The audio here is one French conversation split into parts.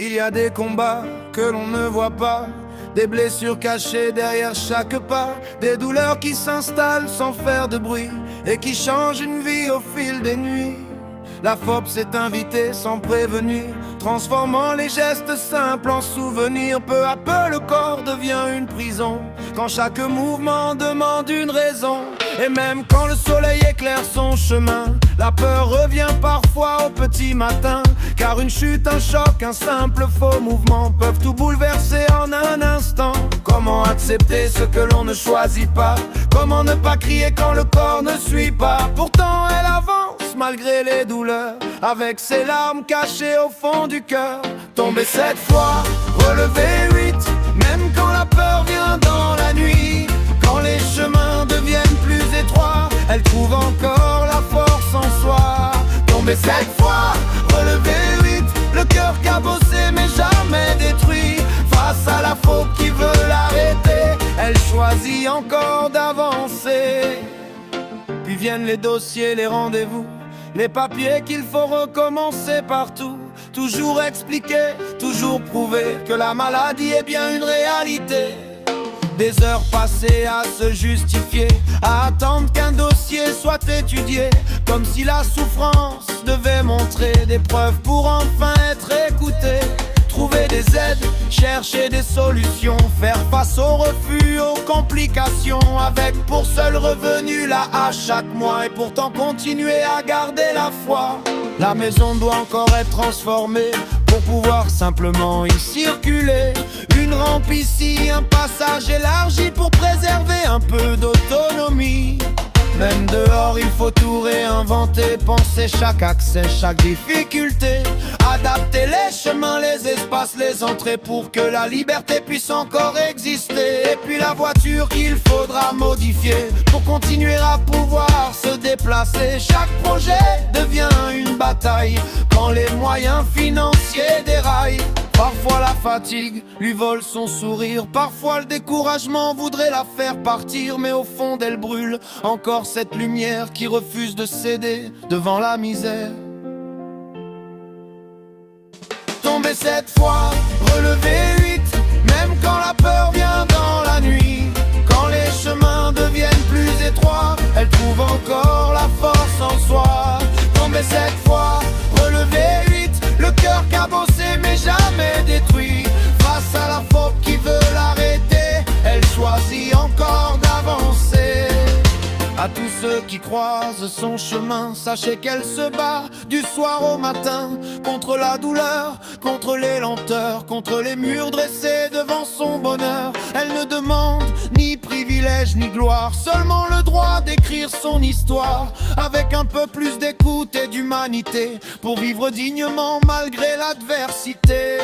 Il y a des combats que l'on ne voit pas, des blessures cachées derrière chaque pas, des douleurs qui s'installent sans faire de bruit et qui changent une vie au fil des nuits. La FOP s'est invitée sans prévenir, transformant les gestes simples en souvenirs. Peu à peu le corps devient une prison, quand chaque mouvement demande une raison. Et même quand le soleil éclaire son chemin, la peur revient parfois au petit matin. Car une chute, un choc, un simple faux mouvement peuvent tout bouleverser en un instant. Comment accepter ce que l'on ne choisit pas? Comment ne pas crier quand le corps ne suit pas? Pourtant elle avance malgré les douleurs, avec ses larmes cachées au fond du cœur. Tomber 7 fois, relever 8, même quand la peur vient dans la nuit. Quand les chemins deviennent plus étroits, elle trouve encore la force en soi. Tomber 7 fois, relever 8, le cœur cabossé mais jamais détruit. Face à la faute qui veut l'arrêter, elle choisit encore d'avancer. Puis viennent les dossiers, les rendez-vous, les papiers qu'il faut recommencer partout. Toujours expliquer, toujours prouver que la maladie est bien une réalité. Des heures passées à se justifier, à attendre qu'un dossier soit étudié, comme si la souffrance devait montrer des preuves pour enfin être écouté. Trouver des aides, chercher des solutions, faire face aux refus, aux complications, avec pour seul revenu la hache chaque mois, et pourtant continuer à garder la foi. La maison doit encore être transformée pour pouvoir simplement y circuler. Une rampe ici, un passage élargi pour préserver un peu d'autonomie. Même dehors il faut tout réinventer, penser chaque accès, chaque difficulté, adapter les chemins, les espaces, les entrées pour que la liberté puisse encore exister. Et puis la voiture qu'il faudra modifier pour continuer à pouvoir se déplacer. Chaque projet devient une bataille quand les moyens financiers déraillent. Parfois la fatigue lui vole son sourire, parfois le découragement voudrait la faire partir. Mais au fond d'elle brûle encore cette lumière qui refuse de céder devant la misère. Tomber 7 fois, relever 8, même quand la peur vient dans la nuit. Quand les chemins deviennent plus étroits, elle trouve encore la force en soi. Tomber 7 fois, relever 8, le cœur cabossé mais jamais détruit. Face à la faute qui veut l'arrêter, elle choisit encore d'avancer. À tous ceux qui croisent son chemin, sachez qu'elle se bat du soir au matin contre la douleur, contre les lenteurs, contre les murs dressés devant son bonheur. Elle ne demande ni privilège ni gloire, seulement le droit d'écrire son histoire, avec un peu plus d'écoute et d'humanité, pour vivre dignement malgré l'adversité.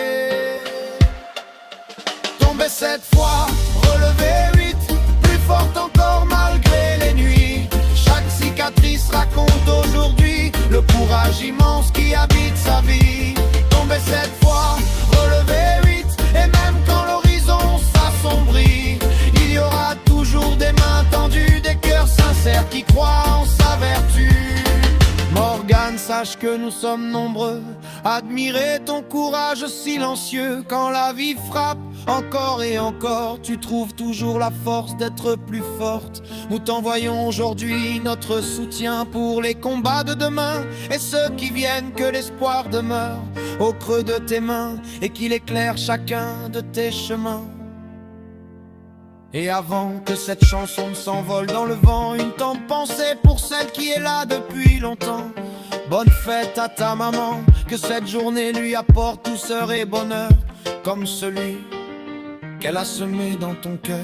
Tomber 7 fois, relever 8, plus forte encore malgré les nuits. Chaque cicatrice raconte aujourd'hui le courage immense qui habite sa vie. Tomber 7 fois, relever 8, et même quand l'horizon s'assombrit, il y aura toujours des mains tendues, des cœurs sincères qui croient en sa vertu. Morgane, sache que nous sommes nombreux à admirer ton courage silencieux. Quand la vie frappe encore et encore, tu trouves toujours la force d'être plus forte. Nous t'envoyons aujourd'hui notre soutien pour les combats de demain et ceux qui viennent, que l'espoir demeure au creux de tes mains et qu'il éclaire chacun de tes chemins. Et avant que cette chanson ne s'envole dans le vent, une tendre pensée pour celle qui est là depuis longtemps. Bonne fête à ta maman, que cette journée lui apporte douceur et bonheur, comme celui qu'elle a semé dans ton cœur.